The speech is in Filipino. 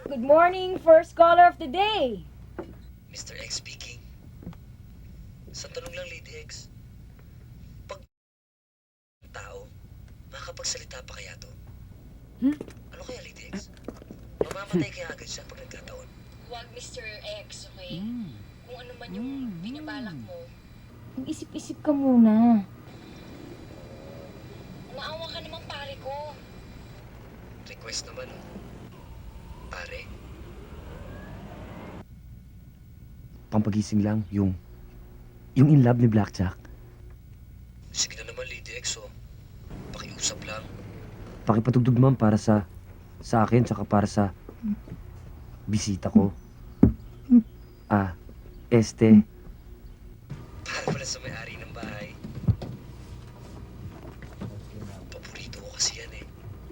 Good morning, first caller of the day. Mr. X speaking. Sa tanong lang, Lady X. Pag tao, makakapagsalita pa kaya to? Ano kaya, Lady X? Mamamatay kaya agad siya pag nagkataon? Huwag Mr. X, okay? Kung ano man yung binabalak mo, Mag-isip-isip ka muna. maawa ka naman pare ko. Request naman, oh. Pare, Pampagising lang, yung in love ni Blackjack. sige na naman, Lady X, oh. Pakiusap lang. Pakipatugtog naman para sa akin, tsaka para sa bisita ko. Este, Para pala sa may-ari